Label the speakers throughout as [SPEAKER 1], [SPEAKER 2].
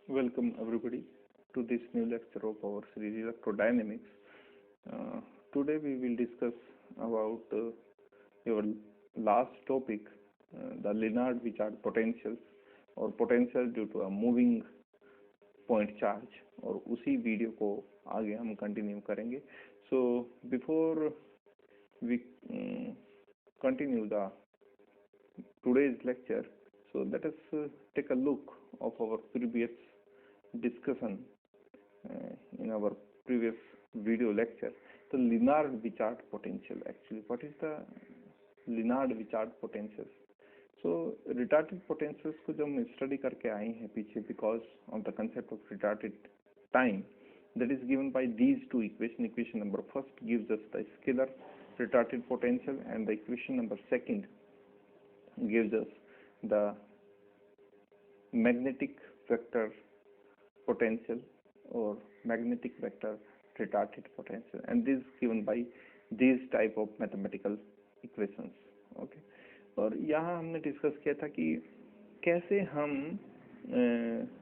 [SPEAKER 1] Welcome everybody to this new lecture of our series Electrodynamics. Today we will discuss about your last topic, the Lennard-Wichard potentials और potential due to a moving point charge, और उसी video को आगे हम continue करेंगे. So before we continue the today's lecture, so let us take a look of our previous discussion in our previous video lecture. So Lennard-Wichard potential, actually what is the Lennard-Wichard potentials? So retarded potentials को जब हम study करके आए हैं पीछे, because of the concept of retarded time that is given by these two equation. Equation number first gives us the scalar retarded potential, and the equation number second gives us the magnetic vector potential or magnetic vector retarded potential, and this is given by these type of mathematical equations. Okay, और यहाँ हमने discuss किया था कि कैसे हम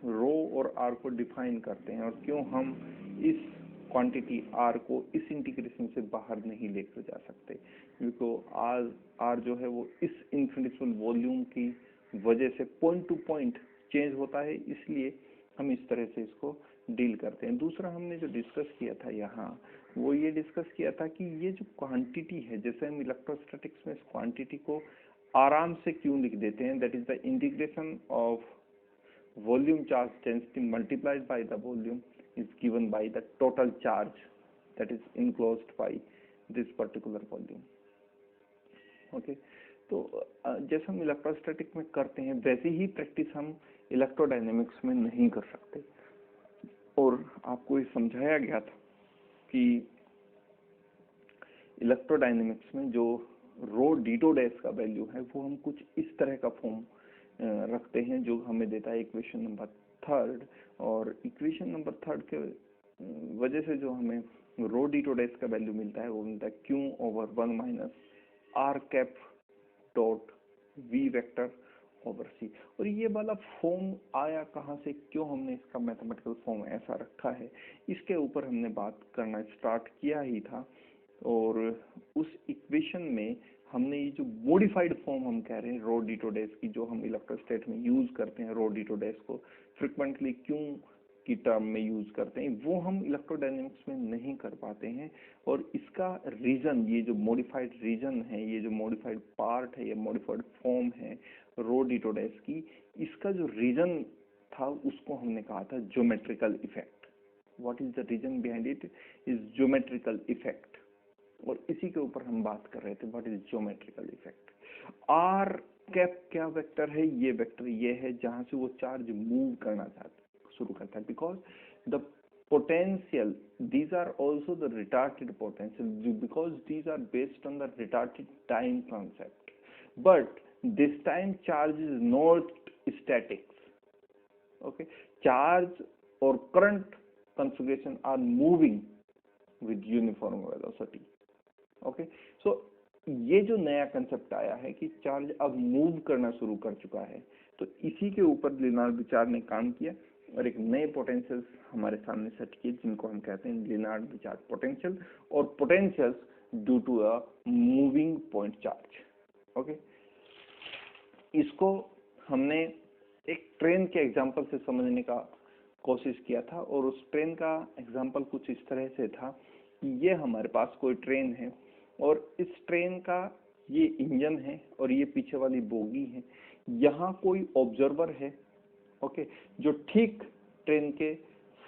[SPEAKER 1] रो और are को डिफाइन करते हैं और क्यों हम इस क्वांटिटी आर को इस इंटीग्रेशन से बाहर नहीं लेकर जा सकते, क्योंकि आर जो है वो इस इनफिनिटेसिमल वॉल्यूम की वजह से पॉइंट टू पॉइंट चेंज होता है, इसलिए हम इस तरह से इसको डील करते हैं. दूसरा हमने जो डिस्कस किया था यहाँ, वो ये डिस्कस किया था कि ये जो क्वांटिटी है, जैसे हम इलेक्ट्रोस्टैटिक्स में इस क्वांटिटी को आराम से क्यों लिख देते हैं, that is the integration of volume charge density multiplied by the volume is given by the total charge that is enclosed by this particular volume. Okay, तो जैसे हम इलेक्ट्रोस्टैटिक में करते हैं वैसी ही प्रैक्टिस हम इलेक्ट्रोडायनेमिक्स में नहीं कर सकते, और आपको ये समझाया गया था कि इलेक्ट्रोडायनेमिक्स में जो रो डीटो डैश का वैल्यू है वो हम कुछ इस तरह का फॉर्म रखते हैं जो हमें देता है इक्वेशन नंबर थर्ड, और इक्वेशन नंबर थर्ड के वजह से जो हमें रो डीटो डैश का वैल्यू मिलता है वो मिलता है Q over 1 minus R cap dot V vector over C. और ये वाला फॉर्म आया कहाँ से, क्यों हमने इसका मैथमेटिकल फॉर्म ऐसा रखा है, इसके ऊपर हमने बात करना स्टार्ट किया ही था. और उस इक्वेशन में हमने ये जो मॉडिफाइड फॉर्म हम कह रहे हैं रो डीटो डैश की, जो हम इलेक्ट्रोस्टैट में यूज करते हैं, रो डीटो डैश को फ्रिक्वेंटली क्यों की टर्म में यूज करते हैं, वो हम इलेक्ट्रोडायनेमिक्स में नहीं कर पाते हैं. और इसका रीजन, ये जो मॉडिफाइड रीजन है, ये जो मॉडिफाइड पार्ट है, ये मॉडिफाइड फॉर्म है रो डीटो डैश की, इसका जो रीजन था उसको हमने कहा था geometrical effect. What is the reason behind it is geometrical effect, और इसी के ऊपर हम बात कर रहे थे. What is geometrical effect. R cap क्या वेक्टर है, ये वेक्टर ये है जहां से वो चार्ज मूव करना शुरू करता है, because the potential, these are also the retarded potential because these are based on the retarded time concept, but this time charge is not statics. Okay, charge or current configuration are moving with uniform velocity. Okay, so ये जो नया concept आया है कि charge अब move करना शुरू कर चुका है, तो इसी के ऊपर लेनार्ड-विचार्ड ने काम किया और एक नए पोटेंशियल्स हमारे सामने सेट किए जिनको हम कहते हैं लेनार्ड-विचार्ड पोटेंशियल और potentials due to a moving point charge. Okay, इसको हमने एक ट्रेन के एग्जांपल से समझने का कोशिश किया था, और उस ट्रेन का एग्जांपल कुछ इस तरह से था कि ये हमारे पास कोई ट्रेन है और इस ट्रेन का ये इंजन है और ये पीछे वाली बोगी है. यहाँ कोई ऑब्जर्वर है, ओके, जो ठीक ट्रेन के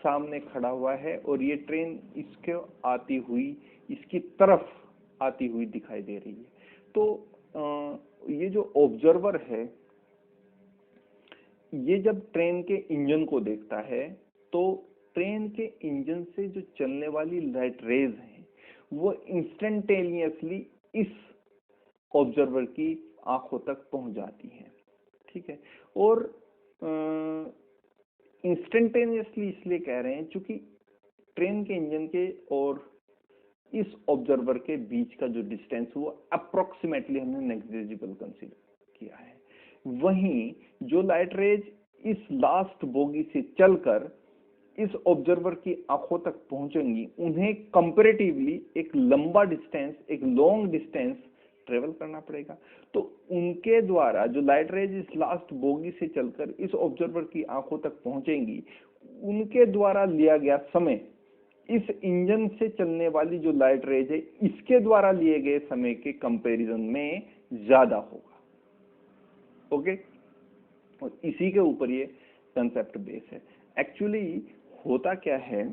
[SPEAKER 1] सामने खड़ा हुआ है, और ये ट्रेन इसके आती हुई, इसकी तरफ आती हुई दिखाई दे रही है. तो ये जो ऑब्जर्वर है, ये जब ट्रेन के इंजन को देखता है तो ट्रेन के इंजन से जो चलने वाली लाइट रेज है वो इंस्टेंटेनियसली इस ऑब्जर्वर की आंखों तक पहुंच जाती है. ठीक है, और इंस्टेंटेनियसली इसलिए कह रहे हैं क्योंकि ट्रेन के इंजन के और इस ऑब्जर्वर के बीच का जो डिस्टेंस वो अप्रोक्सीमेटली हमने नेग्लिजिबल कंसीडर किया है. वहीं जो लाइट रेज इस लास्ट बोगी से चलकर इस ऑब्जर्वर की आंखों तक पहुंचेंगी, उन्हें कंपैरेटिवली एक लंबा डिस्टेंस, एक लॉन्ग डिस्टेंस ट्रेवल करना पड़ेगा। तो उनके द्वारा जो लाइट रेज इस लास्ट बोगी से चलकर इस ऑब्जर्वर की आंखों तक पहुंचेंगी, उनके द्वारा लिया गया समय इस इंजन से चलने वाली जो लाइट रेज है इसके द्वारा लिए गए समय के कंपैरिजन में ज्यादा होगा। ओके, और इसी के ऊपर ये कंसेप्ट बेस है। एक्चुअली होता क्या है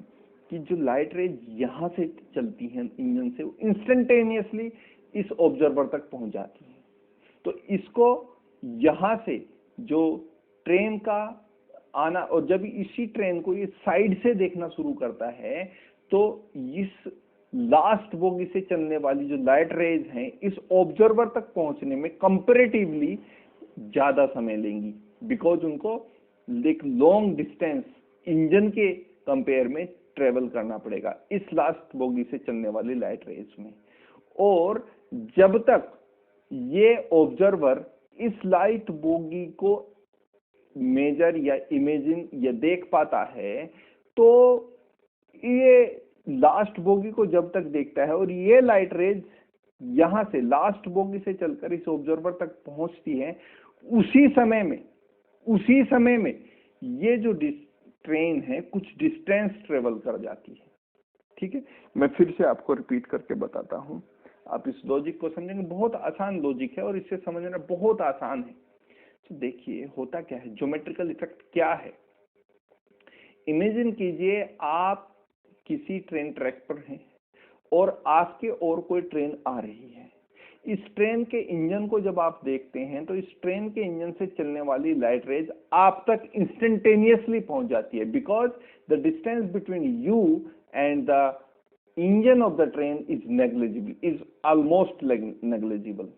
[SPEAKER 1] कि जो लाइट रेज यहां से चलती हैं इंजन से, इंस्टेंटेनियसली इस ऑब्जर्वर तक पहुंच जाती है। तो इसको यहां से जो ट्रेन का आना, और जब इसी ट्रेन को ये साइड से देखना शुरू करता है तो इस लास्ट बोगी से चलने वाली जो लाइट रेज हैं इस ऑब्जर्वर तक पहुंचने में कंपैरेटिवली ज्यादा समय लेंगी, बिकॉज उनको एक लॉन्ग डिस्टेंस इंजन के कंपेयर में ट्रेवल करना पड़ेगा इस लास्ट बोगी से चलने वाली लाइट रेज में। और जब तक ये ऑब्जर्वर इस लाइट बोगी को मेजर या इमेजिन या देख पाता है, तो ये लास्ट बोगी को जब तक देखता है और ये लाइट रेज यहां से लास्ट बोगी से चलकर इस ऑब्जर्वर तक पहुंचती है, उसी समय में ये जो ट्रेन है कुछ डिस्टेंस ट्रेवल कर जाती है। ठीक है, मैं फिर से आपको रिपीट करके बताता हूं, आप इस लॉजिक को समझेंगे। बहुत आसान लॉजिक है और इसे समझना बहुत आसान है। तो देखिए होता क्या है, ज्योमेट्रिकल इफेक्ट क्या है। इमेजिन कीजिए आप किसी ट्रेन ट्रैक पर हैं और आपके और कोई ट्रेन आ रही है। इस ट्रेन के इंजन को जब आप देखते हैं तो इस ट्रेन के इंजन से चलने वाली लाइट रेज आप तक इंस्टेंटेनियसली पहुंच जाती है, because the distance between you and the engine of the train is negligible, is almost negligible.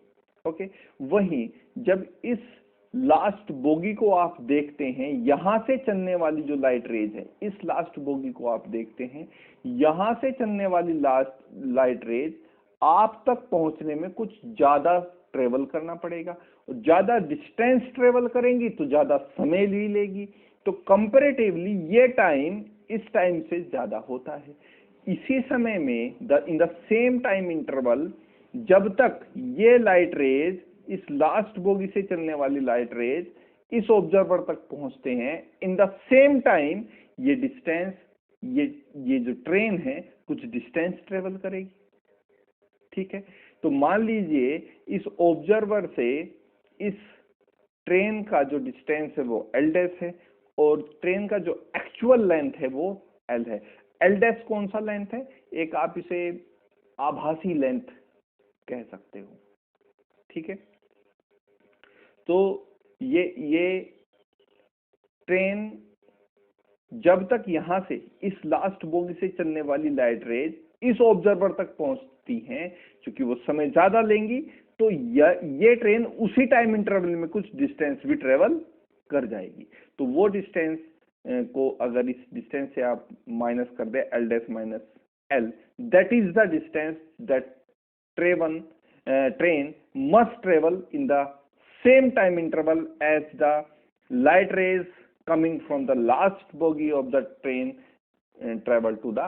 [SPEAKER 1] Okay, वहीं जब इस लास्ट बोगी को आप देखते हैं, यहां से चलने वाली जो लाइट रेज है, इस लास्ट बोगी को आप देखते हैं, यहां से चलने वाली लास्ट लाइट रेज आप तक पहुंचने में कुछ ज्यादा ट्रेवल करना पड़ेगा, और ज्यादा डिस्टेंस ट्रेवल करेंगी तो ज्यादा समय भी लेगी। तो कंपैरेटिवली ये टाइम इस टाइम से ज्यादा होता है। इसी समय में इन द सेम टाइम इंटरवल, जब तक ये लाइट रेज इस लास्ट बोगी से चलने वाली लाइट रेज इस ऑब्जर्वर तक पहुंचते हैं, इन द सेम टाइम ये डिस्टेंस, ये जो ट्रेन है कुछ डिस्टेंस ट्रेवल करेगी। ठीक है, तो मान लीजिए इस ऑब्जर्वर से इस ट्रेन का जो डिस्टेंस है वो एल डैश है, और ट्रेन का जो एक्चुअल लेंथ है वो एल है। एल डैश कौन सा लेंथ है, एक आप इसे आभासी लेंथ कह सकते हो। ठीक है, तो ये ट्रेन जब तक यहां से इस लास्ट बोगी से चलने वाली लाइट रेज इस ऑब्जर्वर तक पहुंचती हैं, क्योंकि वो समय ज्यादा लेंगी, तो ये ट्रेन उसी टाइम इंटरवल में कुछ डिस्टेंस भी ट्रेवल कर जाएगी। तो वो डिस्टेंस को अगर इस डिस्टेंस से आप माइनस कर दे, L dash minus L, that is the distance that train must travel in the same time interval as the light rays coming from the last bogie of the train travel to the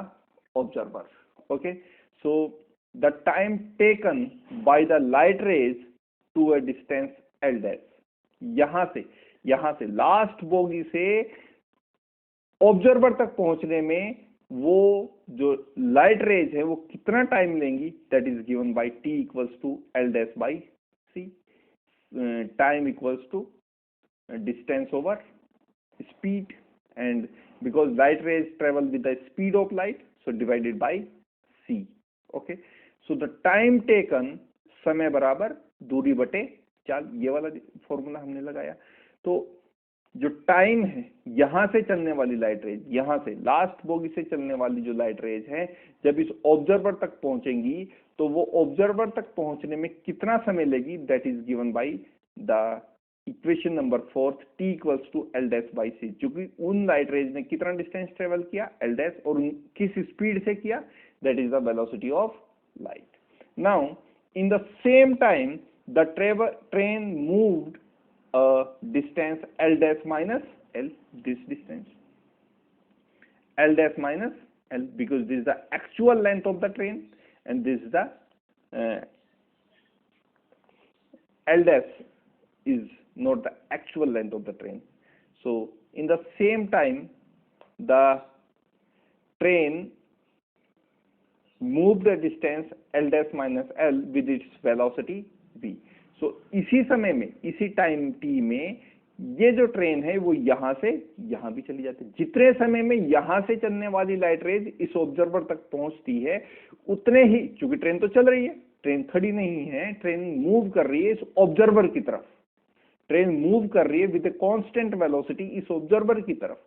[SPEAKER 1] observer. Okay, so the time taken by the light rays to a distance L dash, यहां से last bogie से observer तक पहुंचने में वो जो light rays है वो कितना टाइम लेंगी, that is given by t equals to L dash by C. Time equals to distance over speed, and because light rays travel with the speed of light, so divided by c। Okay, so the time taken, समय बराबर दूरी बटे चाल, ये वाला formula हमने लगाया। तो जो टाइम है यहां से चलने वाली लाइट रेज, यहां से लास्ट बोगी से चलने वाली जो लाइट रेज है, जब इस ऑब्जर्वर तक पहुंचेंगी तो वो ऑब्जर्वर तक पहुंचने में कितना समय लेगी, that is given by the equation number 4, t equals to L dash by C. क्योंकि उन लाइट रेज ने कितना डिस्टेंस ट्रेवल किया, एल डैश, और किस स्पीड से किया, that is the velocity of light. Now in the same time the train moved distance L dash minus L, this distance. L dash minus L, because this is the actual length of the train and this is the L dash is not the actual length of the train. So in the same time the train move the distance L dash minus L with its velocity v. So इसी समय में, इसी time t में ये जो train है वो यहां से यहां भी चली जाती है। जितने समय में यहां से चलने वाली लाइट रेज इस ऑब्जर्वर तक पहुंचती है उतने ही, क्योंकि ट्रेन तो चल रही है, ट्रेन खड़ी नहीं है, ट्रेन मूव कर रही है इस ऑब्जर्वर की तरफ, ट्रेन मूव कर रही है विद ए कांस्टेंट वेलोसिटी इस ऑब्जर्वर की तरफ।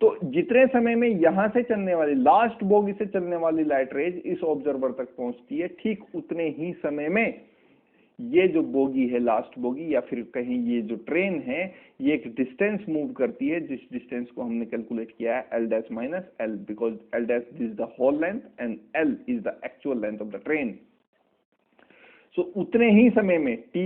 [SPEAKER 1] तो जितने समय में यहां से चलने वाली, लास्ट बोगी से चलने वाली लाइट रेज इस ऑब्जर्वर तक पहुंचती है, ठीक उतने ही समय में ये जो बोगी है, लास्ट बोगी, या फिर कहीं ये जो ट्रेन है, ये एक डिस्टेंस मूव करती है, जिस डिस्टेंस को हमने कैलकुलेट किया है L dash minus L, because L dash is the whole length and L is the actual length of the train. So उतने ही समय में t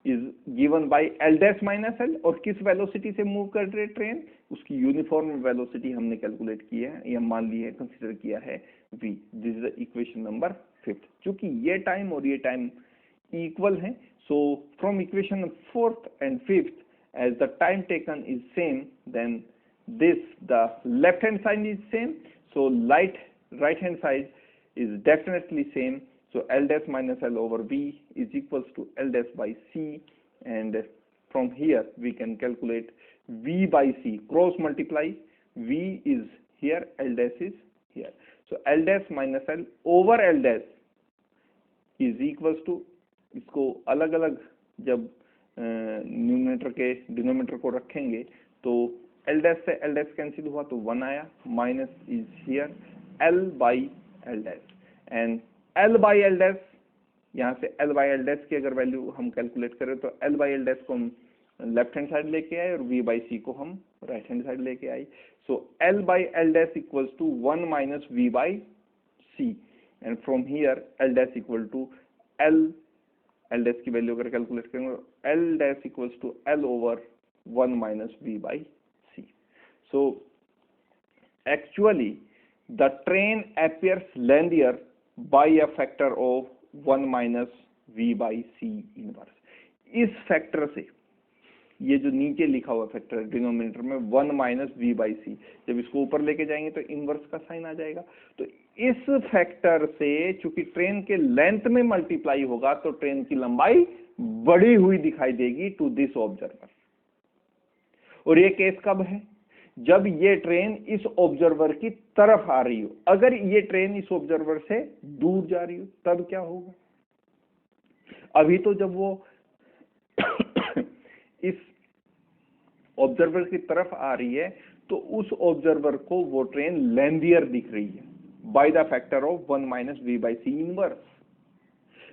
[SPEAKER 1] is given by L dash minus L, और किस वेलोसिटी से move कर रही है ट्रेन, उसकी यूनिफॉर्म वेलोसिटी हमने कैलकुलेट की है, या मान ली है, कंसिडर किया है v। This is the equation number 5। चूंकि ये टाइम और ये टाइम equal है, so from equation 4th and 5th, as the time taken is same, then this, the left hand side is same, so right hand side is definitely same, so L dash minus L over V is equals to L dash by C, and from here we can calculate V by C, cross multiply, V is here, L dash is here, so L dash minus L over L dash is equals to, इसको अलग अलग जब numerator के denominator को रखेंगे तो L dash से L dash cancel हुआ तो 1 आया, minus is here L by L dash, and L by L dash, यहाँ से L बाई L डैश की अगर वैल्यू हम कैलकुलेट करें तो L बाई L डैश को हम लेफ्ट हैंड साइड लेके आए और V बाई C को हम राइट हैंड साइड लेके आए। So L by L dash equals to 1 minus V by C, and from here L dash equal to L dash की वैल्यू अगर कैलकुलेट करेंगे L dash equals to L over 1 minus V by C। So actually the train appears lengthier by a factor of 1 minus V by C inverse. इस factor से, ये जो नीचे लिखा हुआ फैक्टर डिनोमिनेटर में 1 माइनस V बाई C, जब इसको ऊपर लेके जाएंगे तो इनवर्स का साइन आ जाएगा। तो इस फैक्टर से चूंकि ट्रेन के लेंथ में मल्टीप्लाई होगा तो ट्रेन की लंबाई बढ़ी हुई दिखाई देगी टू दिस ऑब्जर्वर। और ये केस कब है? जब ये ट्रेन इस ऑब्जर्वर की तरफ आ रही हो। अगर ये ट्रेन इस ऑब्जर्वर से दूर जा रही हो तब क्या होगा? अभी तो जब वो इस ऑब्जर्वर की तरफ आ रही है तो उस ऑब्जर्वर को वो ट्रेन लेंथियर दिख रही है by the factor of 1 minus V by C inverse.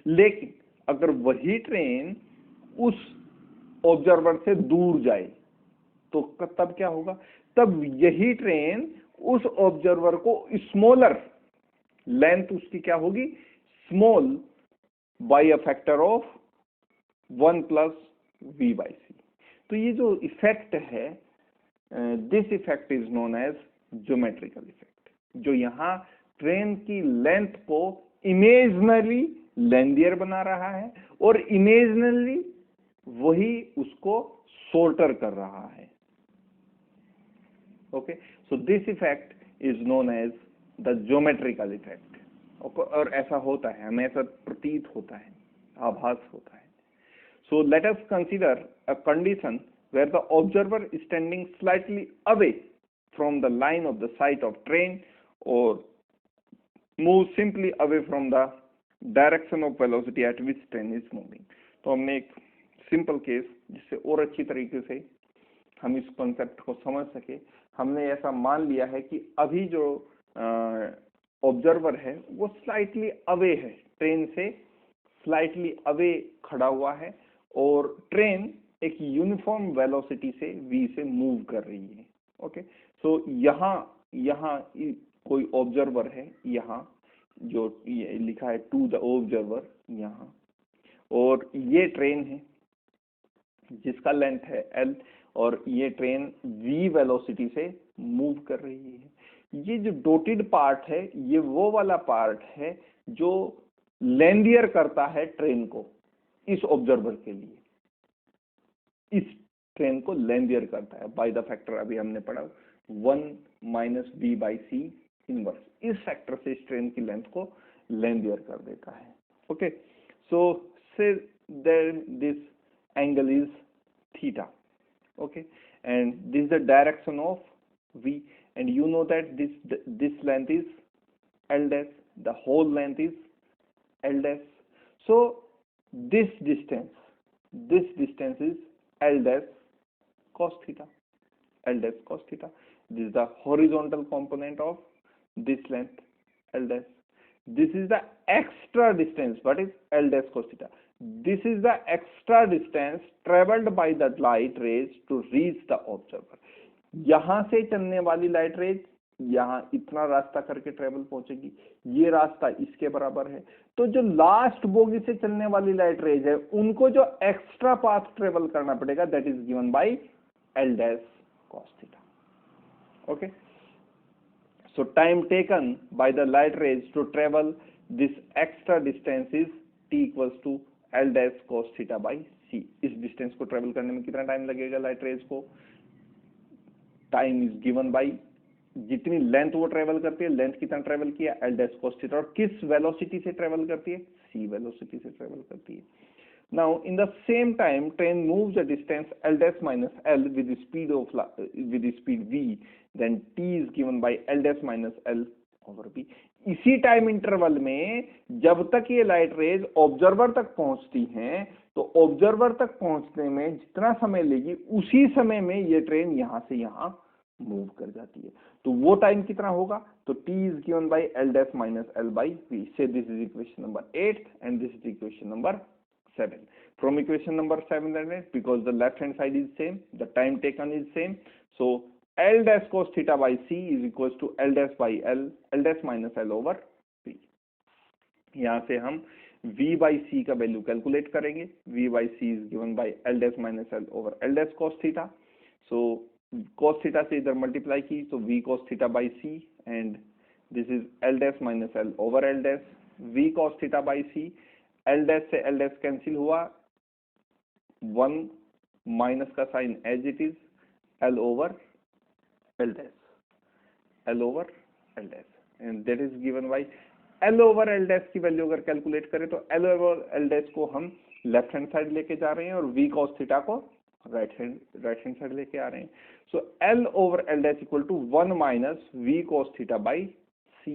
[SPEAKER 1] लेकिन अगर वही ट्रेन उस ऑब्जर्वर से दूर जाए तो तब क्या होगा? तब यही ट्रेन उस ऑब्जर्वर को स्मॉलर, लेंथ उसकी क्या होगी? Small by a factor of 1 plus V by C। तो ये जो इफेक्ट है, this effect is known as geometrical effect, जो यहाँ ट्रेन की लेंथ को इमेजनरी लेंथियर बना रहा है और इमेजनरी वही उसको शॉर्टर कर रहा है। Okay, so this effect is known as the geometrical effect. और ऐसा होता है, हमें ऐसा प्रतीत होता है, आभास होता है। So let us consider a condition where the observer is standing slightly away from the line of the sight of train or move simply away from the direction of velocity at which train is moving। तो हमने एक simple case, जिससे और अच्छी तरीके से हम इस कॉन्सेप्ट को समझ सके, हमने ऐसा मान लिया है कि अभी जो ऑब्जर्वर है वो स्लाइटली अवे है, ट्रेन से स्लाइटली अवे खड़ा हुआ है और ट्रेन एक यूनिफॉर्म वेलोसिटी से V से मूव कर रही है। ओके, सो यहाँ कोई ऑब्जर्वर है, यहाँ जो ये लिखा है टू द ऑब्जर्वर यहाँ, और ये ट्रेन है जिसका लेंथ है L, और ये ट्रेन v वेलोसिटी से मूव कर रही है। ये जो डॉटेड पार्ट है ये वो वाला पार्ट है जो लेंदियर करता है ट्रेन को इस ऑब्जर्वर के लिए, इस ट्रेन को लेंदियर करता है बाय द फैक्टर, अभी हमने पढ़ा 1 minus B by C inverse, इस फैक्टर से इस ट्रेन की लेंथ को लेंदियर कर देता है। Okay, so say then this angle is theta, okay, and this is the direction of v, and you know that this length is l dash, the whole length is l dash, so this distance is l dash cos theta, l dash cos theta. This is the horizontal component of this length l dash. This is the extra distance, what is l dash cos theta. This is the extra distance traveled by the light rays to reach the observer. यहां से चलने वाली light rays यहां इतना रास्ता करके travel पहुंचेगी, ये रास्ता इसके बराबर है। तो जो लास्ट बोगी से चलने वाली लाइट रेज है उनको जो एक्स्ट्रा पाथ ट्रेवल करना पड़ेगा that is given by L dash cos theta. Okay, so time taken by the light rays to travel this extra distance is t equals to l dash cos theta by c। इस distance को travel करने में कितना time लगेगा light rays को, time is given bye जितनी length वो travel करती है, लेंथ कितना ट्रेवल किया l dash cos theta, और किस वेलोसिटी से ट्रेवल करती है, c वेलोसिटी से ट्रेवल करती है। Now in the same time train moves a distance l dash minus l with the speed v, then t is given by l dash minus l over v। इसी time interval में जब तक ये light rays observer तक पहुंचती हैं तो observer तक पहुंचने में जितना समय लेगी उसी समय में ये ट्रेन यहां से यहां मूव कर जाती है। तो वो टाइम कितना होगा, तो t is given by l dash minus l by v। Say this is equation number 8 and this is equation number 7. From equation number 7 and 8, because the left hand side is same, the time taken is same, so l dash cos theta by c is equals to l dash by l dash minus l over v। यहाँ से हम v by c का value calculate करेंगे। v by c is given by l dash minus l over l dash cos theta, so cos theta से इधर multiply की तो v cos theta by c, and this is l dash minus l over l dash, v cos theta by c, l dash से l dash cancel हुआ, 1 minus का sign as it is, l over l dash, l over l dash, and that is given by l over l dash की value अगर calculate करें तो l over l dash को हम left hand side लेके जा रहे हैं और v cos थीटा को राइट हैंड साइड लेके आ रहे हैं। So l over l dash equal to 1 minus v cos theta by c,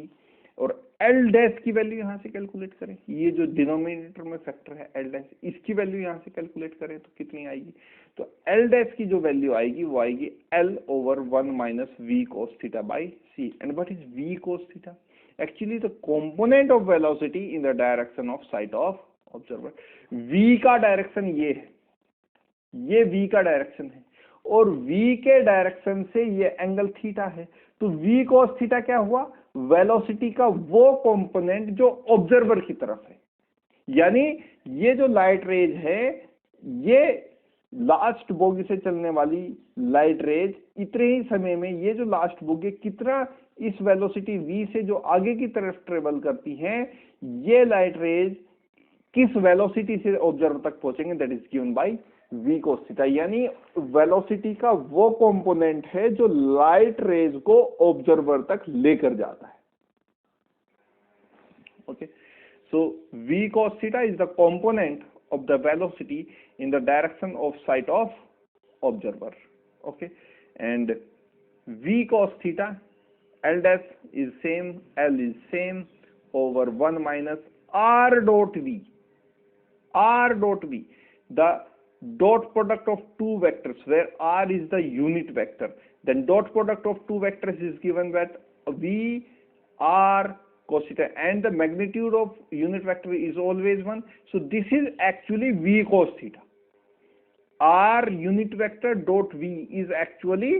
[SPEAKER 1] और l डैश की वैल्यू यहां से कैलकुलेट करें, ये जो डिनोमिनेटर में फैक्टर है l डैश, इसकी वैल्यू यहां से कैलकुलेट करें तो कितनी आएगी, तो l डैश की जो वैल्यू आएगी वो आएगी l over 1 minus v cos theta by c। And what is v cos theta? Actually the component of velocity in the direction of sight of observer। v का डायरेक्शन ये है, ये v का डायरेक्शन है और v के direction से ये एंगल थीटा है, तो v cos थीटा क्या हुआ, वेलोसिटी का वो कंपोनेंट जो ऑब्जर्वर की तरफ है। यानी ये जो लाइट रेज है, ये लास्ट बोगी से चलने वाली लाइट रेज इतने ही समय में ये जो लास्ट बोगी कितना इस वेलोसिटी v से जो आगे की तरफ ट्रेवल करती हैं, ये लाइट रेज किस वेलोसिटी से ऑब्जर्वर तक पहुंचेंगे, that is given bye v cos theta. यानी वेलोसिटी का वो कंपोनेंट है जो लाइट रेज को ऑब्जर्वर तक लेकर जाता है। Okay, so v cos theta is the component of the velocity in the direction of sight of observer। okay, and v cos theta, l dash is same, l is same over 1 minus r dot v, r dot v, the dot product of two vectors where r is the unit vector, then dot product of two vectors is given that v r cos theta, and the magnitude of unit vector is always 1, so this is actually v cos theta। r unit vector dot v is actually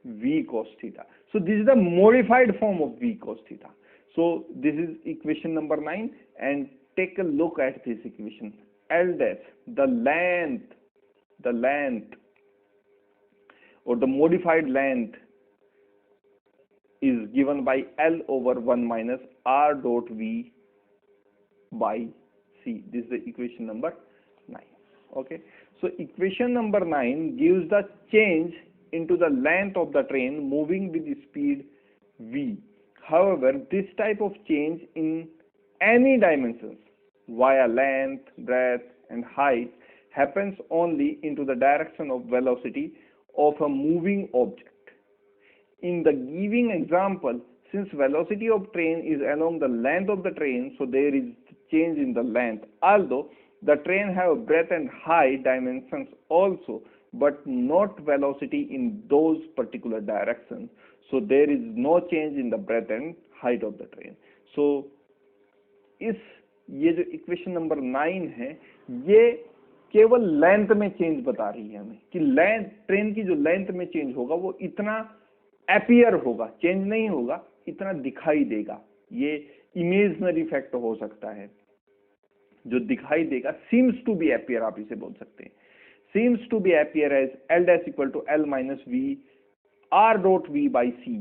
[SPEAKER 1] v cos theta, so this is the modified form of v cos theta। So this is equation number 9, and take a look at this equation, l dash, the length और the modified length is given by L over 1 minus R dot V by C. This is the equation number 9. Okay. So equation number 9 gives the change into the length of the train moving with speed V. However, this type of change in any dimensions via length, breadth and height happens only into the direction of velocity of a moving object. In the given example, since velocity of train is along the length of the train, so there is change in the length, although the train have breadth and height dimensions also, but not velocity in those particular directions, so there is no change in the breadth and height of the train. So ये जो equation number 9 है, ये केवल length में change बता रही है हमें कि लेंथ, ट्रेन की जो लेंथ में चेंज होगा वो इतना अपीयर होगा, चेंज नहीं होगा, इतना दिखाई देगा। ये इमेजनरी फैक्ट हो सकता है जो दिखाई देगा, सीम्स टू बी अपीयर, आप इसे बोल सकते हैं, seems to be appear as L dash equal to L minus V R dot V by C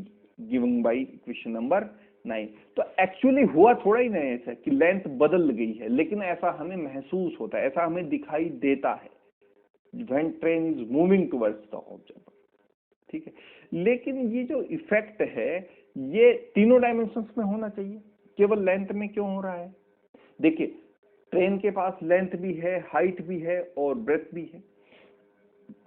[SPEAKER 1] given by equation number 9। तो एक्चुअली हुआ थोड़ा ही नहीं ऐसा कि लेंथ बदल गई है, लेकिन ऐसा हमें महसूस होता है, ऐसा हमें दिखाई देता है when train is moving towards the object. ठीक है, लेकिन ये जो इफेक्ट है ये तीनों डायमेंशंस में होना चाहिए, केवल लेंथ में क्यों हो रहा है? देखिए, ट्रेन के पास लेंथ भी है, हाइट भी है और ब्रेथ भी है,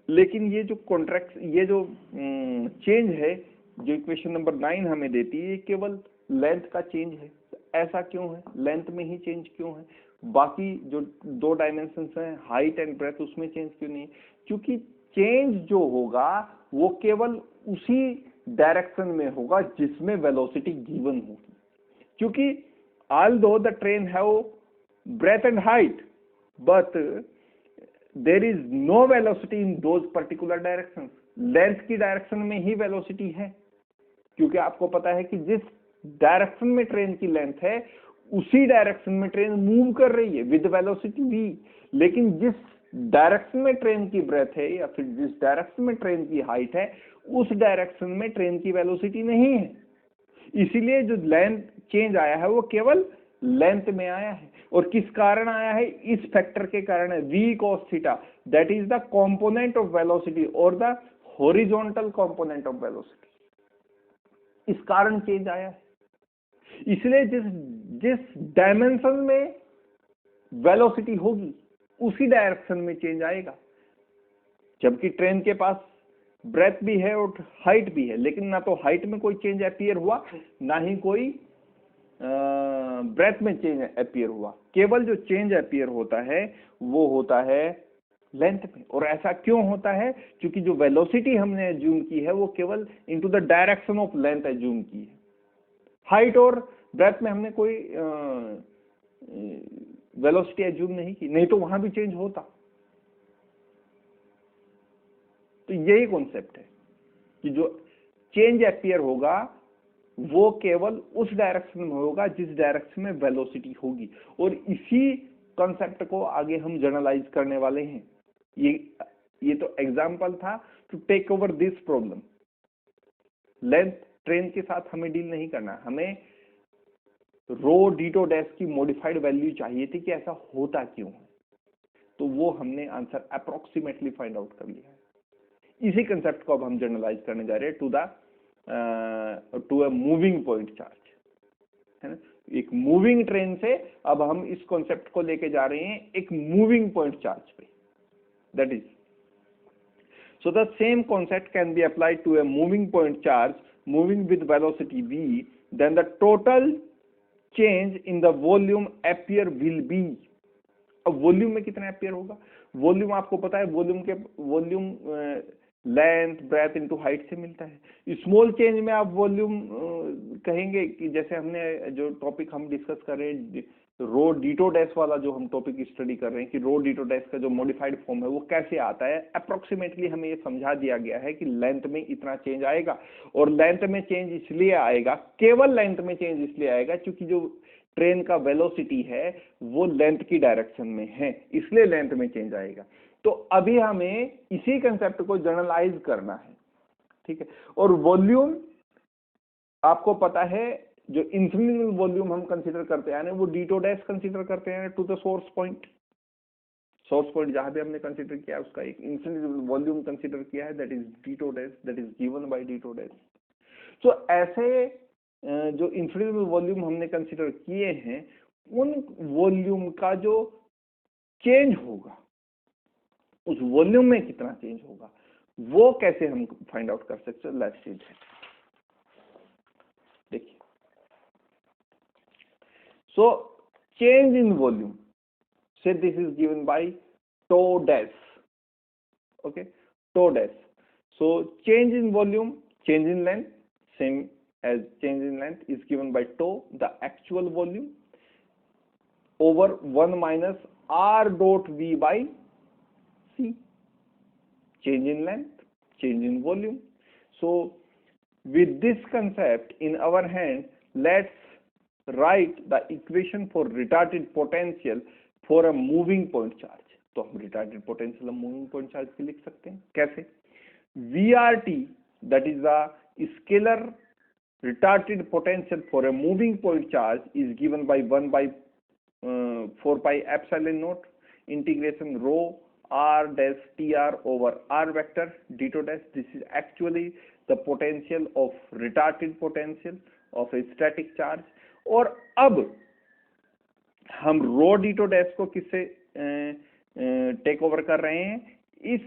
[SPEAKER 1] लेकिन ये जो कॉन्ट्रैक्ट, ये जो चेंज है जो इक्वेशन नंबर 9 हमें देती है, ये केवल लेंथ का चेंज है। ऐसा क्यों है? लेंथ में ही चेंज क्यों है? बाकी जो दो डायमेंशंस हैं, हाइट एंड ब्रेथ, उसमें चेंज क्यों नहीं है? क्योंकि चेंज जो होगा वो केवल उसी डायरेक्शन में होगा जिसमें वेलोसिटी गिवन होगी। क्योंकि although the train have breadth and height, but there is no velocity in those particular directions. Length की डायरेक्शन में ही वेलोसिटी है, क्योंकि आपको पता है कि जिस डायरेक्शन में ट्रेन की लेंथ है उसी डायरेक्शन में ट्रेन मूव कर रही है विद वेलोसिटी v। लेकिन जिस डायरेक्शन में ट्रेन की ब्रेथ है या फिर जिस डायरेक्शन में ट्रेन की हाइट है, उस डायरेक्शन में ट्रेन की वेलोसिटी नहीं है। इसीलिए जो लेंथ चेंज आया है वो केवल लेंथ में आया है। और किस कारण आया है? इस फैक्टर के कारण है, v cos थीटा, that is the component of velocity और the horizontal component of velocity. इस कारण चेंज आया है। इसलिए जिस डायमेंशन में वेलोसिटी होगी उसी डायरेक्शन में चेंज आएगा। जबकि ट्रेन के पास ब्रेथ भी है और हाइट भी है, लेकिन ना तो हाइट में कोई चेंज अपीयर हुआ, ना ही कोई ब्रेथ में चेंज अपीयर हुआ। केवल जो चेंज अपीयर होता है वो होता है लेंथ में। और ऐसा क्यों होता है? क्योंकि जो वेलोसिटी हमने एज्यूम की है वो केवल into the direction of length assume की है। हाइट और ब्रेथ में हमने कोई वेलोसिटी एज्यूम नहीं की, नहीं तो वहां भी चेंज होता। तो यही कॉन्सेप्ट है कि जो चेंज अपीयर होगा वो केवल उस डायरेक्शन में होगा जिस डायरेक्शन में वेलोसिटी होगी। और इसी कॉन्सेप्ट को आगे हम जनरलाइज करने वाले हैं। ये तो एग्जांपल था to take over this problem. Length train के साथ हमें डील नहीं करना, हमें रो डीटो डैश की मॉडिफाइड वैल्यू चाहिए थी कि ऐसा होता क्यों है। तो वो हमने आंसर अप्रोक्सीमेटली फाइंड आउट कर लिया है। इसी कंसेप्ट को अब हम जनरलाइज करने जा रहे हैं to a moving point charge, है ना। एक मूविंग ट्रेन से अब हम इस कॉन्सेप्ट को लेके जा रहे हैं एक मूविंग पॉइंट चार्ज पे। That is, so the same concept can be applied to a moving point charge moving with velocity v, then the total change in the volume appear will be। अब volume में कितना appear होगा? Volume आपको पता है, volume length breadth into height से मिलता है। स्मॉल चेंज में आप वॉल्यूम कहेंगे कि जैसे हमने जो टॉपिक हम डिस्कस कर रहे हैं, रो डीटो डैश वाला जो हम टॉपिक स्टडी कर रहे हैं कि रो डीटो डैश का जो मॉडिफाइड फॉर्म है वो कैसे आता है। अप्रोक्सीमेटली हमें ये समझा दिया गया है कि लेंथ में इतना चेंज आएगा। और लेंथ में चेंज इसलिए आएगा, केवल लेंथ में चेंज इसलिए आएगा क्योंकि जो ट्रेन का वेलोसिटी है वो लेंथ की डायरेक्शन में है, इसलिए लेंथ में चेंज आएगा। तो अभी हमें इसी कंसेप्ट को जनरलाइज करना है ठीक है। और वॉल्यूम आपको पता है, जो इंफिनिट वॉल्यूम हम कंसीडर करते हैं, यानी वो d2 डैश कंसीडर करते हैं to the source point. Source point जहां भी हमने कंसीडर किया उसका एक इंफिनिट वॉल्यूम कंसीडर किया है, that is d2 dash, that is given bye d2 dash. तो ऐसे जो इंफिनिट वॉल्यूम हमने कंसीडर किए हैं, उन वॉल्यूम का जो चेंज होगा, उस वॉल्यूम में कितना चेंज होगा, वो कैसे हम फाइंड आउट कर सकते हैं। Let's see that. देखिए, so change in volume, say this is given by tau dash, okay, tau dash. So change in volume, change in length, same as change in length is given by tau, the actual volume, over 1 minus r dot v by c, change in length, change in volume. So with this concept in our hand, let's write the equation for retarded potential for a moving point charge. तो हम retarded potential moving point charge की लिख सकते हैं कैसे? VRT, that is the scalar retarded potential for a moving point charge, is given bye 1 by 4 pi epsilon naught integration rho r dash tr over r vector d2 dash. This is actually the potential of retarded potential of a static charge। और अब हम रो d2 dash को किससे take over कर रहे हैं? इस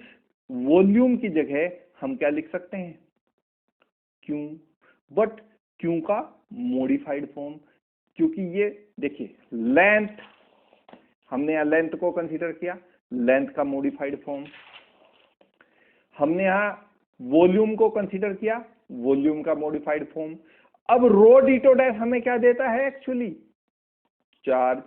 [SPEAKER 1] volume की जगह हम क्या लिख सकते हैं? क्यू। बट क्यू का मॉडिफाइड फॉर्म, क्योंकि ये देखिए लेंथ, हमने यहां लेंथ को कंसीडर किया, लेंथ का मॉडिफाइड फॉर्म। हमने यहां वॉल्यूम को कंसीडर किया, वॉल्यूम का मॉडिफाइड फॉर्म। अब रो d2 डैश हमें क्या देता है? Actually charge,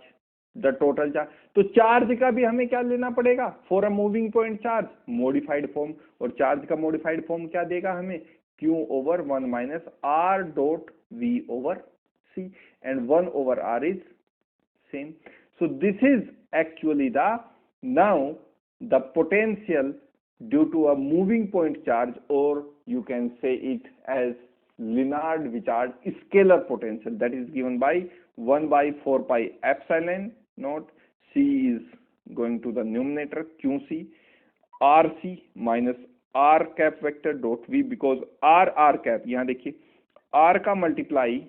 [SPEAKER 1] the total charge. तो चार्ज का भी हमें क्या लेना पड़ेगा? For a moving point charge, modified form. और चार्ज का मॉडिफाइड फॉर्म क्या देगा हमें? Q over 1 minus R dot V over C, and 1 over R is same. So this is actually now the potential due to a moving point charge, or you can say it as Lennard Wichard scalar potential, that is given by 1 by 4 pi epsilon naught, C is going to the numerator, QC, RC minus R cap vector dot V, because R cap, यहां देखिए R का multiply,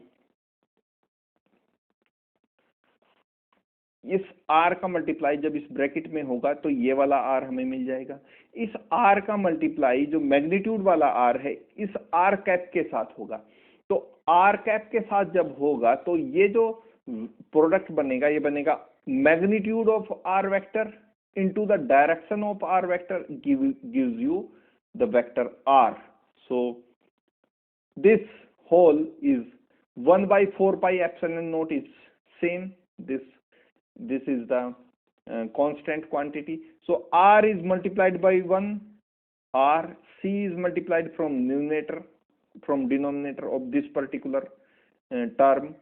[SPEAKER 1] इस R का multiply जब इस bracket में होगा तो ये वाला R हमें मिल जाएगा। इस R का मल्टीप्लाई जो मैग्नीट्यूड वाला R है, इस R कैप के साथ होगा। तो R कैप के साथ जब होगा तो ये जो प्रोडक्ट बनेगा, ये बनेगा magnitude of R vector into the direction of R vector gives you the vector R. So this whole is 1 by 4 pi epsilon naught is same. This is the constant quantity. So R is multiplied by 1, R, C is multiplied from denominator of this particular term.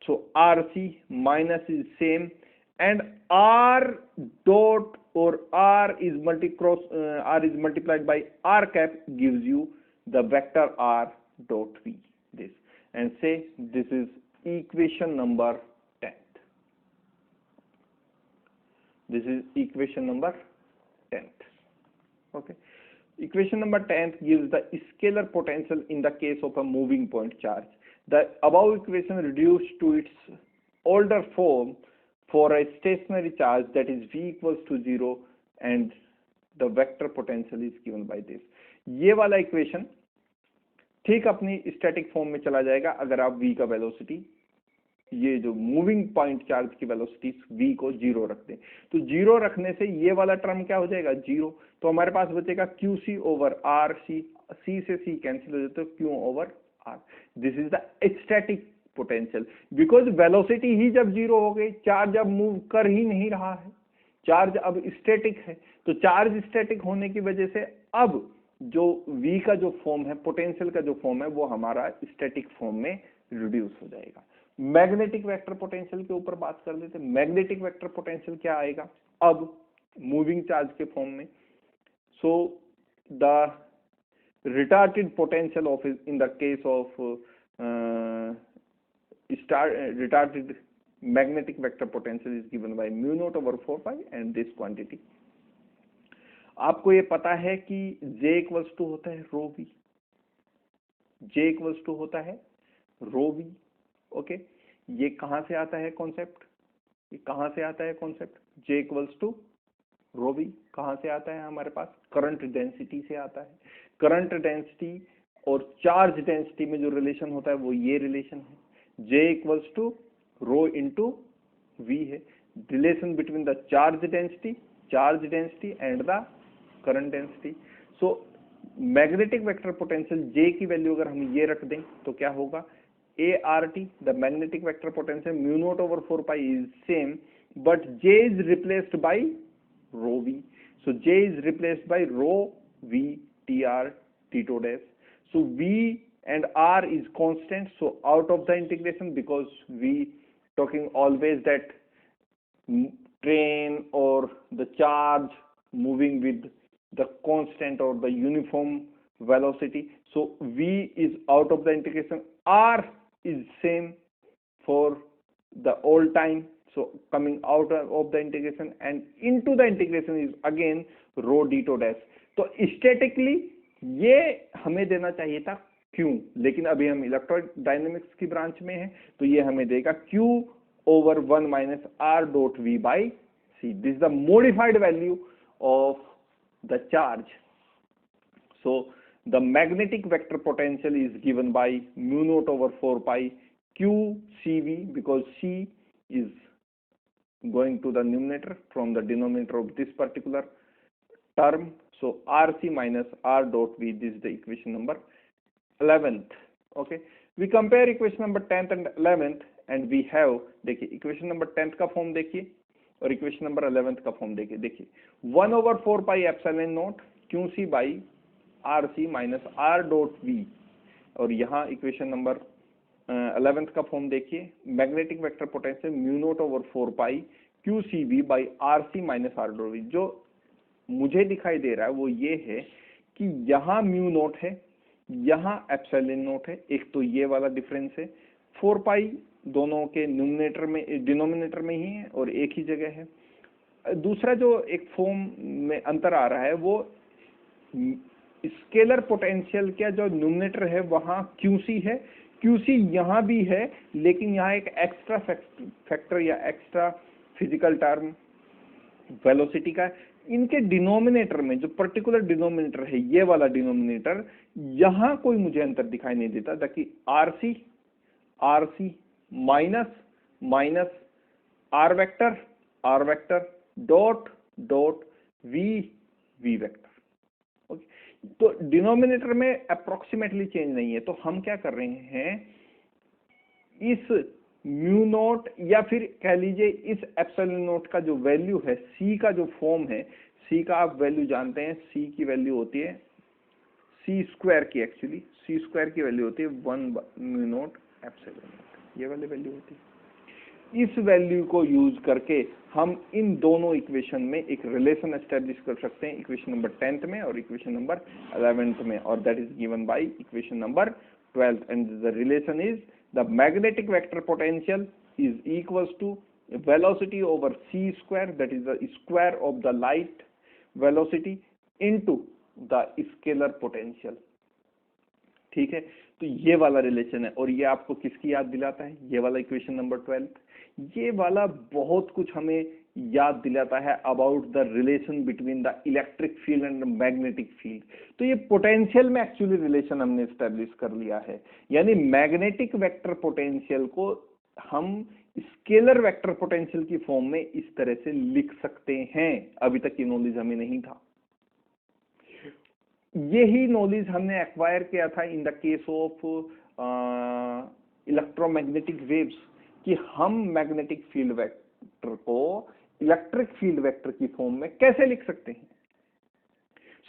[SPEAKER 1] So RC minus is same, and R dot or R is multiplied by R cap gives you the vector R dot V, this, and say this is equation number 10th. This is equation number 10th. Okay. Equation number 10th gives the scalar potential in the case of a moving point charge. The above equation reduced to its older form for a stationary charge, that is V equals to 0, and the vector potential is given by this. ये वाला equation ठीक अपनी static form में चला जाएगा अगर आप V का वेलोसिटी, ये जो मूविंग पॉइंट चार्ज की वेलोसिटी V को 0 रख दें। तो 0 रखने से ये वाला टर्म क्या हो जाएगा? 0। तो हमारे पास बचेगा QC ओवर R, C से C कैंसिल हो जाता है, Q over R। This is the static potential, because velocity ही जब 0 हो गई, चार्ज अब मूव कर ही नहीं रहा है, चार्ज अब स्टैटिक है। तो चार्ज स्टैटिक होने की वजह से अब जो V का जो फॉर्म है, पोटेंशियल का जो फॉर्म है, वो हमारा स्टैटिक फॉर्म में रिड्यूस हो जाएगा। मैग्नेटिक वेक्टर पोटेंशियल के ऊपर बात कर लेते हैं। मैग्नेटिक वेक्टर पोटेंशियल क्या आएगा अब मूविंग चार्ज के फॉर्म में? So the retarded potential of in the case of retarded magnetic vector potential is given by mu naught over 4 pi and this quantity. आपको ये पता है कि J इक्वल्स टू होता है रो वी, J इक्वल्स टू होता है रो वी। ओके, ये कहां से आता है कॉन्सेप्ट, ये कहां से आता है concept, J equals to rho v कहां से आता है हमारे पास, करंट डेंसिटी से आता है। करंट डेंसिटी और चार्ज डेंसिटी में जो रिलेशन होता है वो ये रिलेशन है, J equals to rho into V है, relation between the charge density and the current density. So magnetic vector potential J की वैल्यू अगर हम ये रख दें तो क्या होगा, ART the magnetic vector potential mu nought over 4 pi is same but J is replaced by rho V. सो J is replaced by rho V TR T2 dash. So V and R is constant, so out of the integration, because we talking always that train or the charge moving with the constant or the uniform velocity, so V is out of the integration, R is same for the all time, so coming out of the integration and into the integration is again rho d2 dash। तो statically ये हमें देना चाहिए था Q, लेकिन अभी हम electrodynamics की ब्रांच में हैं तो ये हमें देगा Q over 1 minus R dot V by C. This is the modified value of the charge. So the magnetic vector potential is given by mu naught over 4 pi Q CV, because C is going to the numerator from the denominator of this particular term. So RC minus R dot V, this is the equation number 11th. Okay, we compare equation number 10th and 11th and we have, देखिए equation number 10th का form देखिए और equation number 11th का form देखिए। देखिए 1 over 4 pi epsilon naught QC by RC minus R dot V, और यहाँ equation number 11th का फॉर्म देखिए, magnetic vector potential mu nought over 4 pi QCV by RC minus R dot V। जो मुझे दिखाई दे रहा है वो ये है कि यहाँ म्यू नोट है, यहाँ एप्सिलॉन नोट है, एक तो ये वाला डिफरेंस है, 4 पाई दोनों के न्यूमरेटर में डिनोमिनेटर में ही है और एक ही जगह है। दूसरा जो एक फॉर्म में अंतर आ रहा है वो स्केलर पोटेंशियल का जो न्यूमरेटर है वहाँ QC है, QC यहाँ भी है लेकिन यहाँ एक एक्स्ट्रा फैक्टर या एक्स्ट्रा फिजिकल टर्म वेलोसिटी का, इनके डिनोमिनेटर में जो पर्टिकुलर डिनोमिनेटर है ये वाला डिनोमिनेटर, यहां कोई मुझे अंतर दिखाई नहीं देता, ताकि RC minus R vector dot V vector. Okay, तो डिनोमिनेटर में अप्रोक्सीमेटली चेंज नहीं है, तो हम क्या कर रहे हैं, इस म्यू नोट या फिर कह लीजिए इस एप्सिलॉन नोट का जो वैल्यू है, C का जो फॉर्म है, C का आप वैल्यू जानते हैं, C की वैल्यू होती है C स्क्वायर की, एक्चुअली C स्क्वायर की वैल्यू होती है 1 म्यू नोट एप्सिलॉन नोट, ये वाली वैल्यू होती है। इस वैल्यू को यूज करके हम इन दोनों इक्वेशन में एक रिलेशन एस्टेब्लिश कर सकते हैं, इक्वेशन नंबर 10th में और इक्वेशन नंबर 11th में, और that is given by equation number 12th, and the relation is the magnetic vector potential is equals to velocity over c square, that is the square of the light velocity into the scalar potential। ठीक है, तो ये वाला relation है, और ये आपको किसकी याद दिलाता है, ये वाला इक्वेशन नंबर 12, ये वाला बहुत कुछ हमें याद दिलाता है about the relation between the electric field and magnetic field. तो ये पोटेंशियल में एक्चुअली रिलेशन हमने स्टैब्लिश कर लिया है, यानी मैग्नेटिक वेक्टर पोटेंशियल को हम स्केलर वेक्टर पोटेंशियल की फॉर्म में इस तरह से लिख सकते हैं। अभी तक ये नॉलेज हमें नहीं था, यही नॉलेज हमने एक्वायर किया था in the case of electromagnetic waves, कि हम मैग्नेटिक फील्ड वेक्टर को इलेक्ट्रिक फील्ड वेक्टर की फॉर्म में कैसे लिख सकते हैं।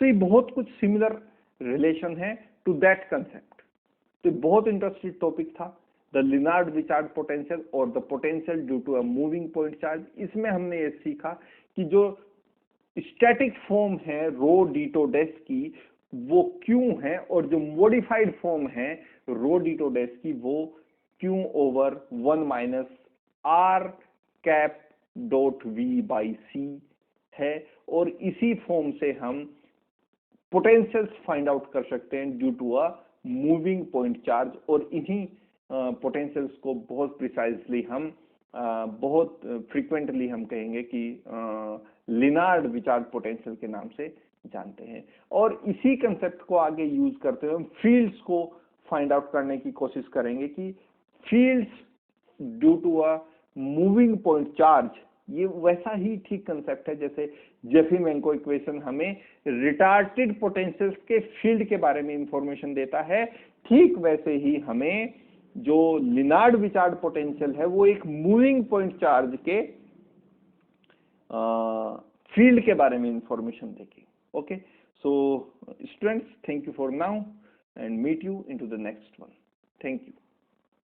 [SPEAKER 1] सो ये बहुत कुछ सिमिलर रिलेशन है टू दैट कंसेप्ट। तो बहुत इंटरेस्टिंग टॉपिक था, द लिनार्ड रिचार्ड पोटेंशियल और the potential due to a moving point charge. इसमें हमने ये सीखा कि जो स्टैटिक फॉर्म है रो d2 डैश की, वो क्यू है, और जो मॉडिफाइड फॉर्म है रो डीटो डैश की वो Q over 1 minus R cap dot V by C है। और इसी फॉर्म से हम पोटेंशियल्स फाइंड आउट कर सकते हैं due to a moving point charge, और इन्हीं पोटेंशियल्स को बहुत प्रिसाइजली हम बहुत फ्रीक्वेंटली हम कहेंगे कि लिनार्ड विचार्ड पोटेंशियल के नाम से जानते हैं। और इसी कंसेप्ट को आगे यूज करते हुए हम फील्ड्स को फाइंड आउट करने की कोशिश करेंगे कि fields due to a moving point charge, ये वैसा ही ठीक कंसेप्ट है जैसे जेफी-मेंको इक्वेशन हमें रिटार्टेड पोटेंशियल्स के फील्ड के बारे में इंफॉर्मेशन देता है, ठीक वैसे ही हमें जो लिनार्ड विचार्ड पोटेंशियल है वो एक मूविंग पॉइंट चार्ज के फील्ड के बारे में इंफॉर्मेशन देगी। Okay, so students, thank you for now and meet you into the next one. Thank you.